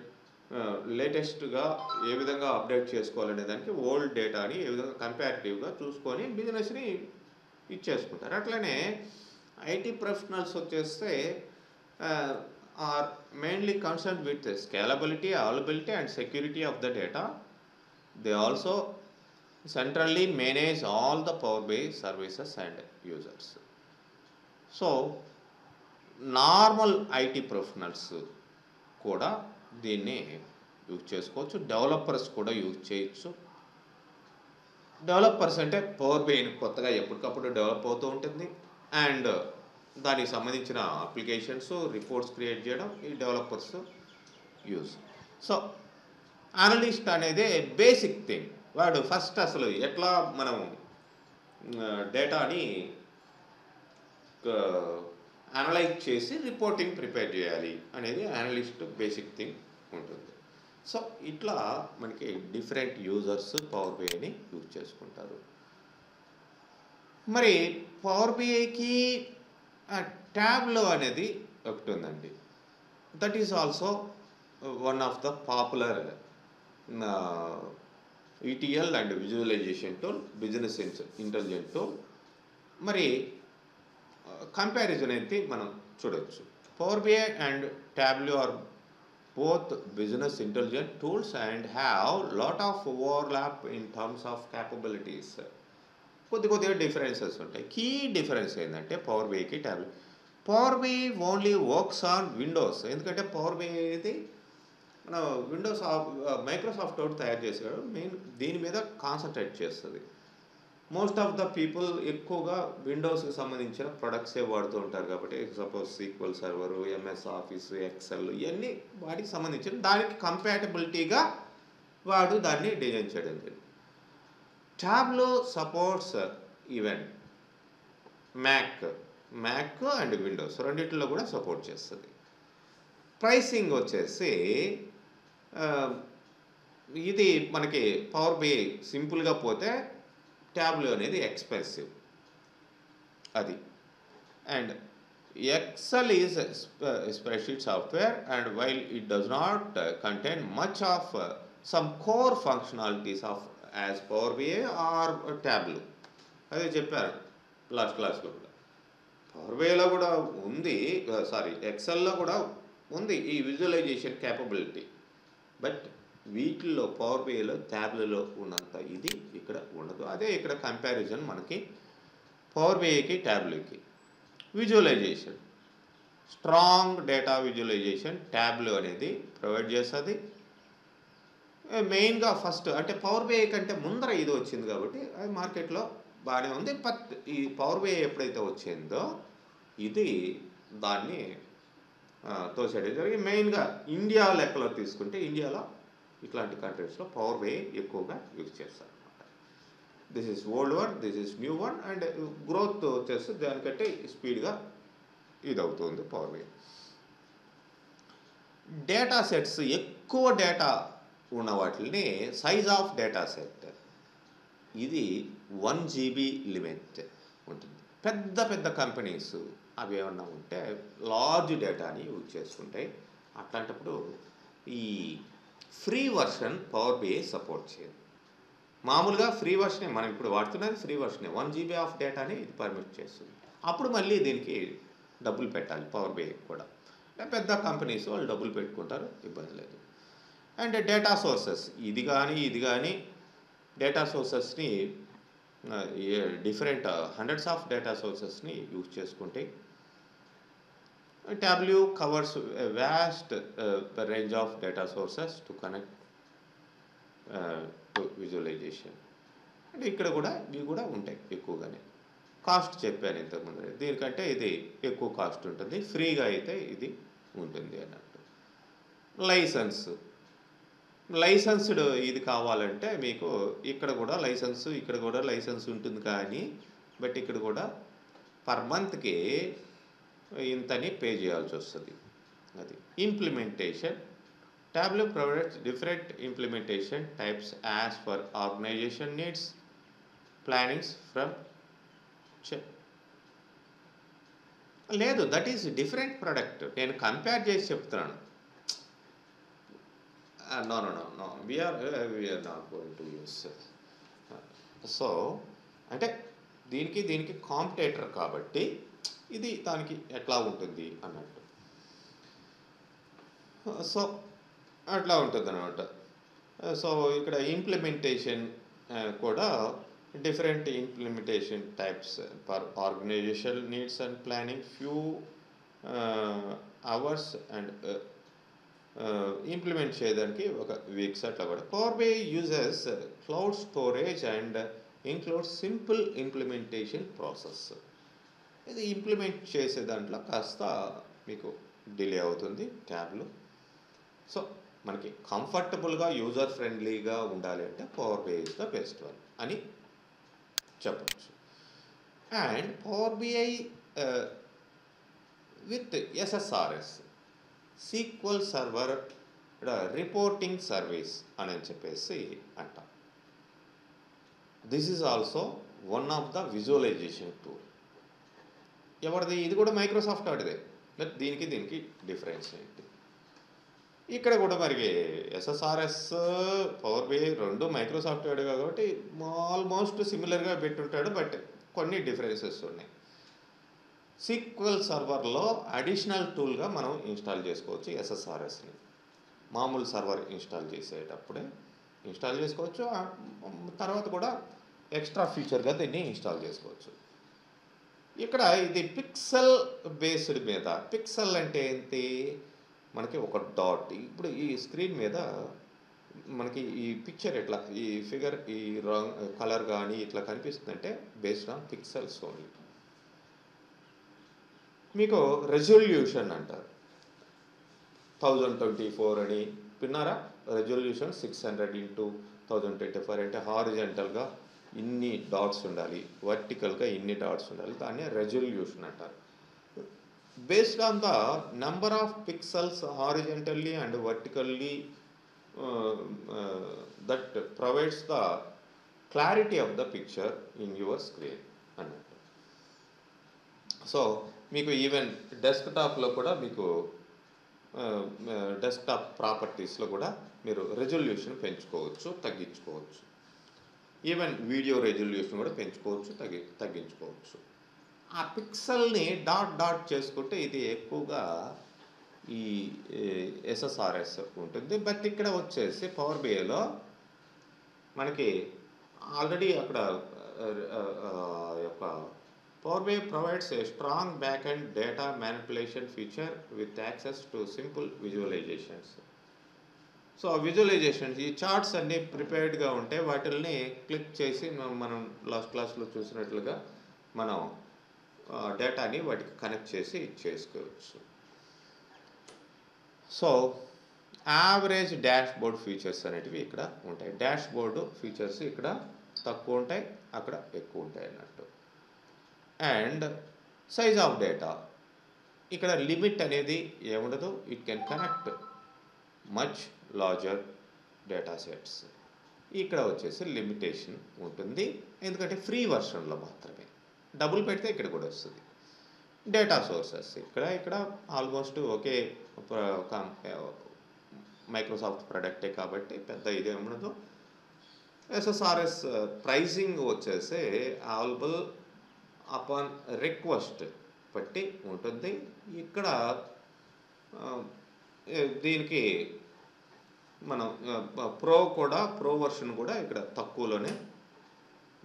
లేటెస్ట్గా ఏ విధంగా అప్డేట్ చేసుకోవాలనే దానికి ఓల్డ్ డేటాని ఏ విధంగా కంపారిటివ్గా చూసుకొని బిజినెస్ని ఇచ్చేసుకుంటారు. అట్లనే IT ప్రొఫెషనల్స్ వచ్చేస్తే are mainly concern with scalability, availability and security of the data. They also centrally manage all the Power BI services and users. So normal IT professionals కూడా దీన్ని యూజ్ చేసుకోవచ్చు. డెవలపర్స్ కూడా యూజ్ చేయొచ్చు. డెవలపర్స్ అంటే పవర్ BI కొత్తగా ఎప్పటికప్పుడు డెవలప్ అవుతూ ఉంటుంది అండ్ దానికి సంబంధించిన అప్లికేషన్స్, రిపోర్ట్స్ క్రియేట్ చేయడం ఈ డెవలపర్స్ యూజ్. సో అనలిస్ట్ అనేది బేసిక్ థింగ్. వాడు ఫస్ట్ అసలు ఎట్లా మనం డేటాని అనలైజ్ చేసి రిపోర్టింగ్ ప్రిపేర్ చేయాలి అనేది అనలిస్ట్ బేసిక్ థింగ్ ఉంటుంది. సో ఇట్లా మనకి డిఫరెంట్ యూజర్స్ పవర్ BIని యూజ్ చేసుకుంటారు. మరి పవర్ BIకి ట్యాబ్లో అనేది ఒకటి ఉందండి. That is also one of the popular ETL and visualisation tool, business intelligent tool. మరి కంపారిజన్ అయితే మనం చూడవచ్చు. Power BI and Tableau are both business intelligent tools and have lot of overlap in terms of capabilities. కొద్దిగా డిఫరెన్సెస్ ఉంటాయి. కీ డిఫరెన్స్ ఏంటంటే పవర్ BIకి power BI only works on windows. ఎందుకంటే పవర్ BI అనేది మన మైక్రోసాఫ్ట్ ఒకటి తయారు చేసాడు, మెయిన్ దీని మీద కాన్సన్ట్రేట్ చేస్తుంది. మోస్ట్ ఆఫ్ ద పీపుల్ ఎక్కువగా విండోస్కి సంబంధించిన ప్రొడక్ట్సే వాడుతూ ఉంటారు కాబట్టి, suppose SQL server, MS office, Excel, ఇవన్నీ వాటికి సంబంధించిన దానికి కంపాటబిలిటీగా వాడు దాన్ని డిజైన్ చేయడం జరిగింది. Tableau supports even mac and windows రెండిట్లో కూడా సపోర్ట్ చేస్తుంది. ప్రైసింగ్ వచ్చేసి ఇది మనకి పవర్ బిఐ సింపుల్గా పోతే ట్యాబ్లో అనేది ఎక్స్పెన్సివ్ అది. And excel is spreadsheet software and while it does not contain much of some core functionalities of as power BI or Tableau. అదే చెప్పారు లాస్ట్ క్లాస్లో కూడా. పవర్ బిఐలో కూడా ఉంది, ఎక్సెల్లో కూడా ఉంది ఈ విజువలైజేషన్ క్యాపబిలిటీ. బట్ వీటిల్లో పవర్ బిఐలో ట్యాబ్లలో ఉన్నంత ఇది ఇక్కడ ఉండదు. అదే ఇక్కడ కంపారిజన్ మనకి పవర్ బిఐకి ట్యాబ్లోకి. Visualization, strong data visualization Tableau అనేది ప్రొవైడ్ చేస్తుంది. మెయిన్గా ఫస్ట్ అంటే పవర్ బిఐ కంటే ముందర ఇది వచ్చింది కాబట్టి అది మార్కెట్లో బాగానే ఉంది. బట్ ఈ పవర్ బిఐ ఎప్పుడైతే వచ్చిందో ఇది దాన్ని తోసేయడం జరిగి, మెయిన్గా ఇండియా లెక్కలో తీసుకుంటే ఇండియాలో ఇట్లాంటి కంట్రీస్లో పవర్ బిఐ ఎక్కువగా యూజ్ చేస్తారు అనమాట. This is old one, this is new one, and growth వచ్చేసి దానికంటే స్పీడ్గా ఇది అవుతుంది పవర్ బిఐ. డేటా సెట్స్, ఎక్కువ డేటా ఉన్న వాటిని సైజ్ ఆఫ్ డేటా సెట్ ఇది 1 GB లిమిట్ ఉంటుంది. పెద్ద పెద్ద కంపెనీస్ అవి ఏమన్నా ఉంటే లార్జ్ డేటాని యూజ్ చేసుకుంటాయి. అట్లాంటప్పుడు ఈ free version power BI support చేయదు. మామూలుగా ఫ్రీ వర్షనే మనం ఇప్పుడు వాడుతున్నది, ఫ్రీ వర్షనే 1 GB ఆఫ్ డేటాని ఇది పర్మిట్ చేస్తుంది. అప్పుడు మళ్ళీ దీనికి డబ్బులు పెట్టాలి పవర్ బిఐ కూడా. పెద్ద కంపెనీస్ వాళ్ళు డబ్బులు పెట్టుకుంటారు, ఇబ్బంది లేదు. అండ్ డేటా సోర్సెస్ ఇది కానీ డేటా సోర్సెస్ని డిఫరెంట్ హండ్రెడ్స్ ఆఫ్ డేటా సోర్సెస్ని యూజ్ చేసుకుంటే Tableau covers vast range of data sources to connect to visualization. అంటే ఇక్కడ కూడా ఇవి కూడా ఉంటాయి ఎక్కువగానే. కాస్ట్ చెప్పాను ఇంతకుముందు, దీనికంటే ఇది ఎక్కువ కాస్ట్ ఉంటుంది, ఫ్రీగా అయితే ఇది ఉంటుంది అన్నట్టు. లైసెన్స్డ్ ఇది కావాలంటే మీకు ఇక్కడ కూడా లైసెన్స్ ఉంటుంది, కానీ బట్ ఇక్కడ కూడా పర్ మంత్కి ఇంతని పే చేయాల్సి వస్తుంది. అది implementation. Tableau provides different implementation types as for organisation needs plannings from లేదు, దట్ ఈస్ డిఫరెంట్ ప్రొడక్ట్. నేను కంపేర్ చేసి చెప్తున్నాను. No, we are not going to use. So అంటే దీనికి కాంపిటేటర్ కాబట్టి ఇది దానికి ఎట్లా ఉంటుంది అన్నట్టు. సో అట్లా ఉంటుంది అన్నమాట. సో ఇక్కడ ఇంప్లిమెంటేషన్ కూడా different implementation types for organisation needs and planning few hours and implement చేయడానికి ఒక వీక్స్ అట్లా కూడా. Power BI uses cloud storage and includes simple implementation process. ఇది ఇంప్లిమెంట్ చేసే దాంట్లో కాస్త మీకు డిలే అవుతుంది ట్యాబ్లో. సో మనకి కంఫర్టబుల్గా యూజర్ ఫ్రెండ్లీగా ఉండాలి అంటే power BI is the best one అని చెప్పచ్చు. And power BI with SSRS SQL server reporting service అని చెప్పేసి అంటాం. This is also one of the visualization tool. ఎవరిది? ఇది కూడా మైక్రోసాఫ్ట్ వాడిదే. బట్ దీనికి డిఫరెన్స్ ఏంటి? ఇక్కడ కూడా మరి ఎస్ఎస్ఆర్ఎస్ పవర్ బిఐ రెండు మైక్రోసాఫ్ట్ వాడు కాబట్టి ఆల్మోస్ట్ సిమిలర్గా పెట్టుంటాడు, బట్ కొన్ని డిఫరెన్సెస్ ఉన్నాయి. సీక్వెల్ సర్వర్లో అడిషనల్ టూల్గా మనం ఇన్స్టాల్ చేసుకోవచ్చు ఎస్ఎస్ఆర్ఎస్ని. మామూలు సర్వర్ ఇన్స్టాల్ చేసేటప్పుడే ఇన్స్టాల్ చేసుకోవచ్చు, తర్వాత కూడా ఎక్స్ట్రా ఫీచర్గా దీన్ని ఇన్స్టాల్ చేసుకోవచ్చు. ఇక్కడ ఇది పిక్సెల్ బేస్డ్ మీద. పిక్సెల్ అంటే ఏంటి? మనకి ఒక డాట్. ఇప్పుడు ఈ స్క్రీన్ మీద మనకి ఈ పిక్చర్ ఎట్లా, ఈ ఫిగర్, ఈ కలర్ కానీ ఇట్లా కనిపిస్తుందంటే బేస్డ్ ఆన్ పిక్సెల్స్ ఓన్లీ. మీకు రెజల్యూషన్ అంటారు, 1024 అని విన్నారా? రెజల్యూషన్ 600x1024 అంటే హారిజెంటల్గా ఇన్ని డాట్స్ ఉండాలి, వర్టికల్గా ఇన్ని డాట్స్ ఉండాలి, దాన్ని రెజల్యూషన్ అంటారు. Based on the number of pixels horizontally and vertically, that provides the clarity of the picture in your screen అన్నట్టు. సో మీకు ఈవెన్ డెస్క్టాప్లో కూడా మీకు డెస్క్టాప్ ప్రాపర్టీస్లో కూడా మీరు రెజల్యూషన్ పెంచుకోవచ్చు, తగ్గించుకోవచ్చు. ఈవెన్ వీడియో రెజల్యూషన్ కూడా పెంచుకోవచ్చు, తగ్గించుకోవచ్చు. ఆ పిక్సెల్ని డాట్ డాట్ చేసుకుంటే ఇది ఎక్కువగా ఈ ఎస్ఎస్ఆర్ఎస్ ఉంటుంది. బట్ ఇక్కడ వచ్చేసి పవర్ బిఐలో మనకి ఆల్రెడీ అక్కడ యొక్క power BI provides a strong back and data manipulation feature with access to simple visualisations. So ఆ విజువలైజేషన్స్, ఈ చార్ట్స్ అన్నీ ప్రిపేర్డ్గా ఉంటే వాటిల్ని క్లిక్ చేసి మనం లాస్ట్ క్లాస్లో చూసినట్లుగా మనం డేటాని వాటికి కనెక్ట్ చేసి చేసుకోవచ్చు. So average dash board features అనేటివి ఇక్కడ ఉంటాయి. డాష్ బోర్డు ఫీచర్స్ ఇక్కడ తక్కువ ఉంటాయి, అక్కడ ఎక్కువ ఉంటాయి అన్నట్టు. అండ్ సైజ్ ఆఫ్ డేటా, ఇక్కడ లిమిట్ అనేది ఏముండదు. It can connect much larger data sets. ఇక్కడ వచ్చేసి లిమిటేషన్ ఉంటుంది, ఎందుకంటే ఫ్రీ వర్షన్లో మాత్రమే. డబుల్ పెడితే ఇక్కడ కూడా వస్తుంది. డేటా సోర్సెస్ ఇక్కడ ఆల్మోస్ట్ ఒకే మైక్రోసాఫ్ట్ ప్రొడక్టే కాబట్టి పెద్ద ఇదే ఉండదు. ఎస్ఎస్ఆర్ఎస్ ప్రైసింగ్ వచ్చేసి అవైలబుల్ అపాన్ రిక్వెస్ట్ బట్టి ఉంటుంది. ఇక్కడ దీనికి మనం ప్రో వర్షన్ కూడా ఇక్కడ తక్కువలోనే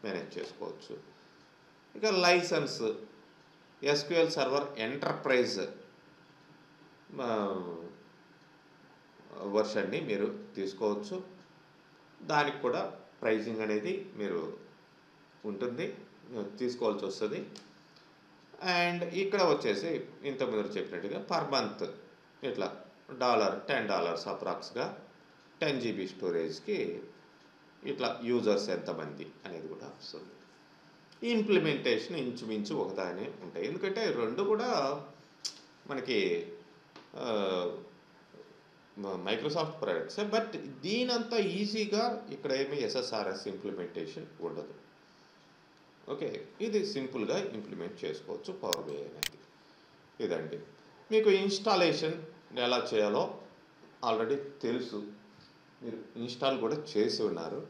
మేనేజ్ చేసుకోవచ్చు. ఇక లైసెన్స్ ఎస్క్యూఎల్ సర్వర్ ఎంటర్ప్రైజ్ వర్షన్ని మీరు తీసుకోవచ్చు. దానికి కూడా ప్రైజింగ్ అనేది మీరు ఉంటుంది, తీసుకోవాల్సి వస్తుంది. అండ్ ఇక్కడ వచ్చేసి ఇంతకుముందు చెప్పినట్టుగా పర్ మంత్ ఇట్లా $10 అప్రాక్స్గా 10 GB స్టోరేజ్కి ఇట్లా యూజర్స్ ఎంతమంది అనేది కూడా వస్తుంది. ఇంప్లిమెంటేషన్ ఇంచుమించు ఒకదానే ఉంటాయి, ఎందుకంటే రెండు కూడా మనకి మైక్రోసాఫ్ట్ ప్రొడక్ట్స్. బట్ దీనంతా ఈజీగా ఇక్కడ ఏమీ ఎస్ఎస్ఆర్ఎస్ ఇంప్లిమెంటేషన్ ఉండదు. ఓకే, ఇది సింపుల్గా ఇంప్లిమెంట్ చేసుకోవచ్చు పవర్ బిఐ అనేది. ఇదండి మీకు ఇన్స్టాలేషన్ ఎలా చేయాలో ఆల్రెడీ తెలుసు, మీరు ఇన్స్టాల్ కూడా చేసి ఉన్నారు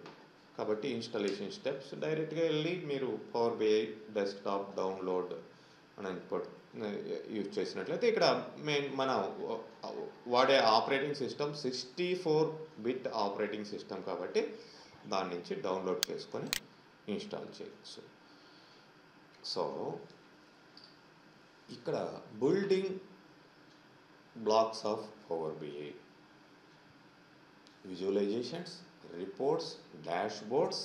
కాబట్టి ఇన్స్టాలేషన్ స్టెప్స్ డైరెక్ట్గా వెళ్ళి మీరు పవర్ బిఐ డెస్క్టాప్ డౌన్లోడ్ అని యూజ్ చేసినట్లయితే ఇక్కడ మనం వాడే operating system 64-bit operating system కాబట్టి దాని నుంచి డౌన్లోడ్ చేసుకొని ఇన్స్టాల్ చేయొచ్చు. సో ఇక్కడ building blocks of power BI, visualisations, reports, dashboards,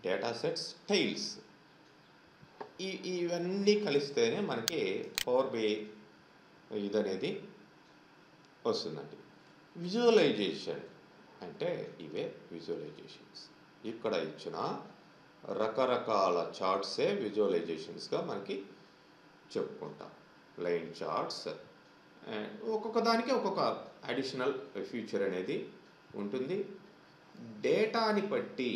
data sets, tiles, ఇవన్నీ కలిస్తేనే మనకి పవర్ బిఐ ఇదనేది వస్తుందండి. విజువలైజేషన్ అంటే ఇవే విజువలైజేషన్స్. ఇక్కడ ఇచ్చిన రకరకాల చార్ట్సే విజువలైజేషన్స్గా మనకి చెప్పుకుంటాం. లైన్ చార్ట్స్, ఒక్కొక్క దానికి ఒక్కొక్క అడిషనల్ ఫీచర్ అనేది ఉంటుంది. డేటాని బట్టి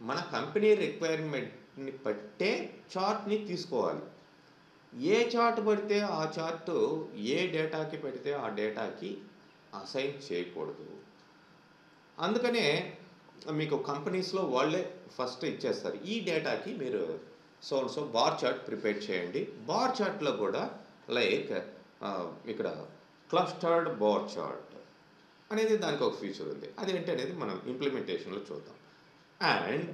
మన కంపెనీ రిక్వైర్మెంట్ని బట్టే చార్ట్ని తీసుకోవాలి. ఏ చార్ట్ పడితే ఆ చార్ట్ ఏ డేటాకి పెడితే ఆ డేటాకి అసైన్ చేయకూడదు. అందుకనే మీకు కంపెనీస్లో వాళ్ళే ఫస్ట్ ఇచ్చేస్తారు, ఈ డేటాకి మీరు సో బార్ చార్ట్ ప్రిపేర్ చేయండి. బార్ చార్ట్లో కూడా లైక్ ఇక్కడ క్లస్టర్డ్ బార్ చార్ట్ అనేది దానికి ఒక ఫీచర్ ఉంది. అదేంటి అనేది మనం ఇంప్లిమెంటేషన్లో చూద్దాం. అండ్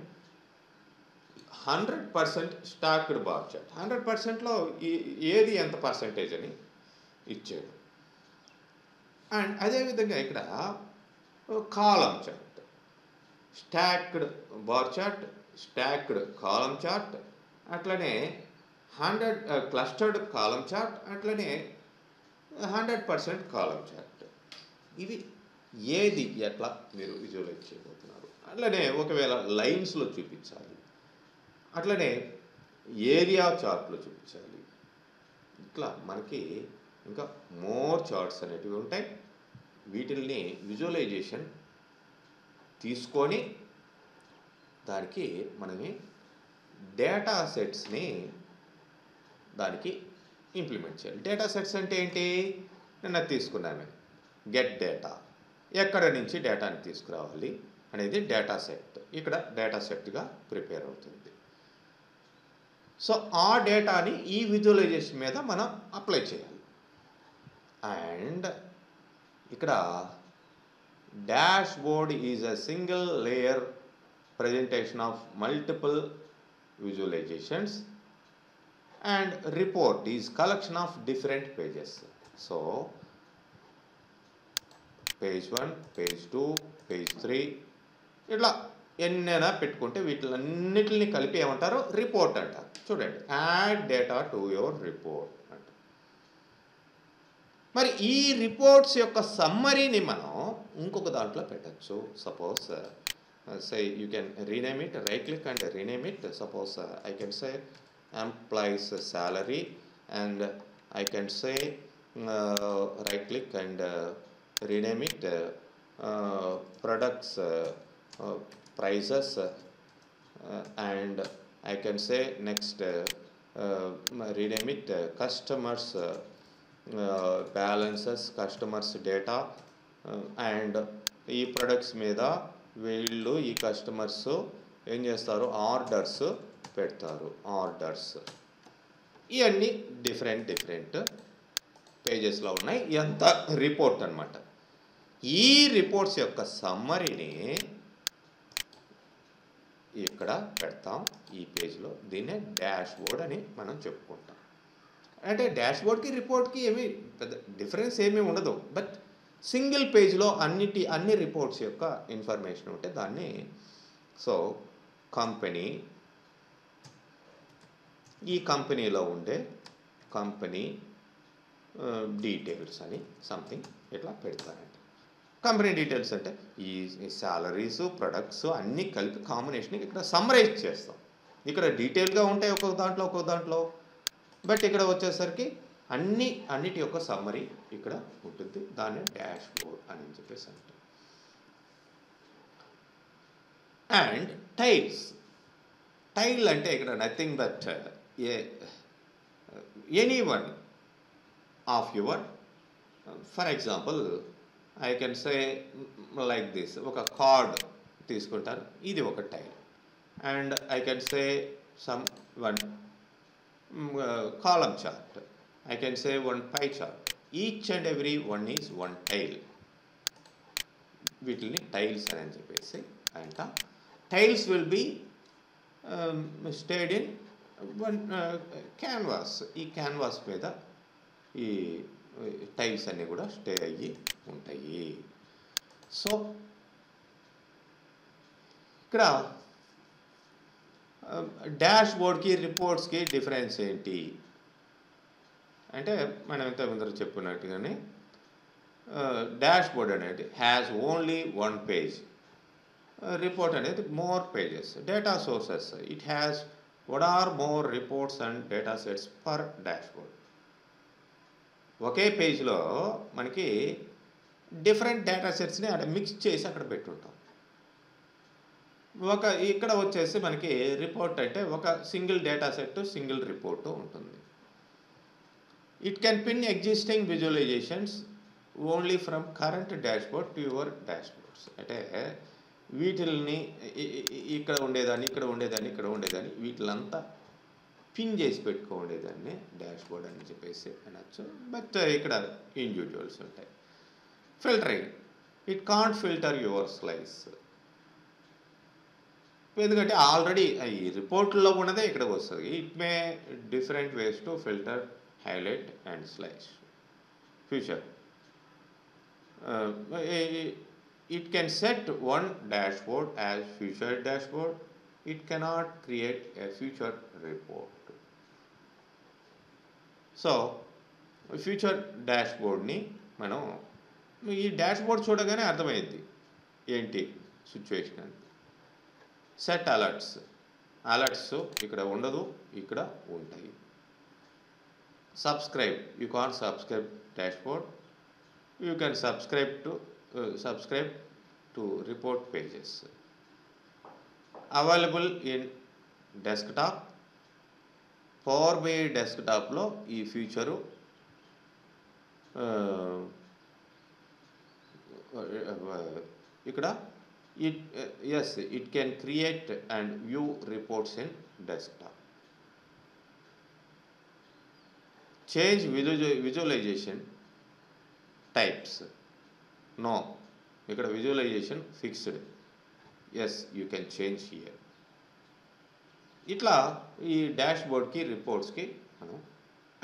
100% స్టాక్డ్ బార్ చార్ట్, 100%లో ఏది ఎంత పర్సంటేజ్ అని ఇచ్చాడు. అండ్ అదేవిధంగా ఇక్కడ column chart, stacked bar chart, stacked column chart, అట్లనే 100 క్లస్టర్డ్ కాలం చార్ట్, అట్లనే 100% కాలం చార్ట్. ఇవి ఏది ఎట్లా మీరు విజువలైజ్ చేయబోతున్నారు. అట్లనే ఒకవేళ లైన్స్లో చూపించాలి, అట్లనే ఏరియా చార్ట్లో చూపించాలి. ఇట్లా మనకి ఇంకా మోర్ చార్ట్స్ అనేటివి ఉంటాయి. వీటిల్ని విజువలైజేషన్ తీసుకొని దానికి మనని డేటా సెట్స్ని దానికి ఇంప్లిమెంట్ చేయాలి. డేటా సెట్స్ అంటే ఏంటి? నిన్న తీసుకున్నాను, గెట్ డేటా, ఎక్కడ నుంచి డేటాని తీసుకురావాలి అనేది డేటా సెట్. ఇక్కడ డేటా సెట్గా ప్రిపేర్ అవుతుంది. సో ఆ డేటాని ఈ విజువలైజేషన్ మీద మనం అప్లై చేయాలి. అండ్ ఇక్కడ dash board is a single layer presentation of multiple visualizations, and report is collection of different pages. So page 1, page 2, page 3 ఇట్లా ఎన్నైనా పెట్టుకుంటే వీటిలన్నిటిని కలిపి ఏమంటారు? రిపోర్ట్ అంటారు. చూడండి, add data to your report అంట. మరి ఈ రిపోర్ట్స్ యొక్క సమ్మరీని మనం ఇంకొక దాంట్లో పెట్టచ్చు. Suppose say you can rename it, right click and rename it. Suppose I can say employees salary, and I can say right click and rename it products prices, and I can say next rename it customers balances, customers data, and ఈ ప్రొడక్ట్స్ మీద వీళ్ళు ఈ కస్టమర్స్ ఏం చేస్తారు? ఆర్డర్స్ పెడతారు. ఆర్డర్స్ ఇవన్నీ డిఫరెంట్ పేజెస్లో ఉన్నాయి. ఎంత రిపోర్ట్ అనమాట. ఈ రిపోర్ట్స్ యొక్క సమ్మరీని ఇక్కడ పెడతాం ఈ పేజ్లో. దీన్నే డాష్ బోర్డ్ అని మనం చెప్పుకుంటాం. అంటే డాష్ బోర్డ్కి రిపోర్ట్కి ఏమీ పెద్ద డిఫరెన్స్ ఏమీ ఉండదు. బట్ సింగిల్ పేజ్లో అన్ని రిపోర్ట్స్ యొక్క ఇన్ఫర్మేషన్ ఉంటే దాన్ని సో కంపెనీ, ఈ కంపెనీలో ఉండే కంపెనీ డీటెయిల్స్ అని సంథింగ్ ఇట్లా పెడతారండి. కంపెనీ డీటెయిల్స్ అంటే ఈ శాలరీస్, ప్రొడక్ట్స్ అన్నీ కలిపి కాంబినేషన్ ఇక్కడ సమ్మరైజ్ చేస్తాం. ఇక్కడ డీటెయిల్గా ఉంటాయి ఒక్కొక్క దాంట్లో. బట్ ఇక్కడ వచ్చేసరికి అన్నిటి యొక్క సమ్మరీ ఇక్కడ ఉంటుంది. దాన్ని డాష్ బోర్డ్ అని చెప్పేసి అంటారు. అండ్ టైల్ అంటే ఇక్కడ nothing but any one of your, for example I can say like this. ఒక కార్డ్ తీసుకుంటారు, ఇది ఒక tile. And I can say some one column chart, I can say one pie chart. Each and every one is one tile. వీటిని టైల్స్ అని చెప్పేసి అంట. Tiles will be stayed in one canvas. ఈ క్యాన్వాస్ మీద ఈ టైల్స్ అన్నీ కూడా స్టే అయ్యి ఉంటాయి. సో ఇక్కడ డాష్ బోర్డ్కి రిపోర్ట్స్కి డిఫరెన్స్ ఏంటి అంటే మనం ఇంత ముందర చెప్పుకున్నట్టుగానే డాష్ బోర్డ్ అనేది has only one page, report అనేది more pages. Data sources it has one or more reports and data sets per dashboard. ఒకే పేజ్లో మనకి డిఫరెంట్ డేటా సెట్స్ని అక్కడ మిక్స్ చేసి అక్కడ పెట్టుంటాం. ఇక్కడ వచ్చేసి మనకి రిపోర్ట్ అంటే ఒక single data set, single report ఉంటుంది. It can pin existing visualizations only from current dashboard to your dashboards. అంటే వీటిల్ని ఇక్కడ ఉండేదాన్ని వీటిలంతా పిన్ చేసి పెట్టుకోండేదాన్ని డాష్బోర్డ్ అని చెప్పేసి అనొచ్చు. బట్ ఇక్కడ ఇండివిజువల్స్ ఉంటాయి. Filtering, it can't filter your slice. ఎందుకంటే ఆల్రెడీ ఈ రిపోర్ట్లో ఉన్నదే ఇక్కడికి వస్తుంది. It may different ways to filter, highlight and slice. Future it can set one dashboard as future dashboard. It cannot create a future report. So future డాష్బోర్డ్ని మనం ఈ డాష్బోర్డ్ చూడగానే అర్థమైంది ఏంటి సిచ్యువేషన్ అని. సెట్ అలర్ట్స్, అలర్ట్స్ ఇక్కడ ఉండదు, ఇక్కడ ఉంటాయి. Subscribe, you can subscribe dashboard, you can subscribe to report pages. Available in desktop, power BI డెస్క్టాప్లో ఈ ఫీచరు ఇక్కడ it can create and view reports in desktop. Change visualization types. No, ఇక్కడ visualization fixed. Yes, you can change here. ఇట్లా ఈ డాష్బోర్డ్కి రిపోర్ట్స్కి మనం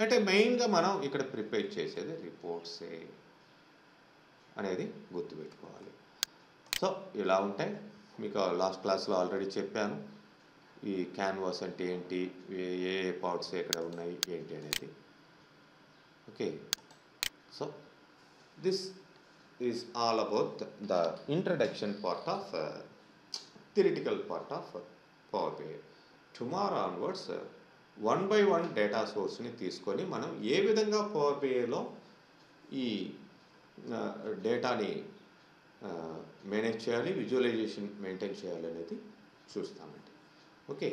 అంటే మెయిన్గా మనం ఇక్కడ ప్రిపేర్ చేసేది రిపోర్ట్సే అనేది గుర్తుపెట్టుకోవాలి. సో ఇలా ఉంటాయి. మీకు లాస్ట్ క్లాస్లో ఆల్రెడీ చెప్పాను ఈ క్యాన్వాస్ అంటే ఏంటి, ఏ పార్ట్స్ ఎక్కడ ఉన్నాయి ఏంటి అనేది. Okay, so this is all about the introduction part of theoretical part of power BI. Tomorrow onwards 1 by 1 data సోర్స్ని తీసుకొని మనం ఏ విధంగా పవర్ BIలో ఈ డేటాని మేనేజ్ చేయాలి, విజువలైజేషన్ మెయింటైన్ చేయాలి అనేది చూస్తామండి. ఓకే.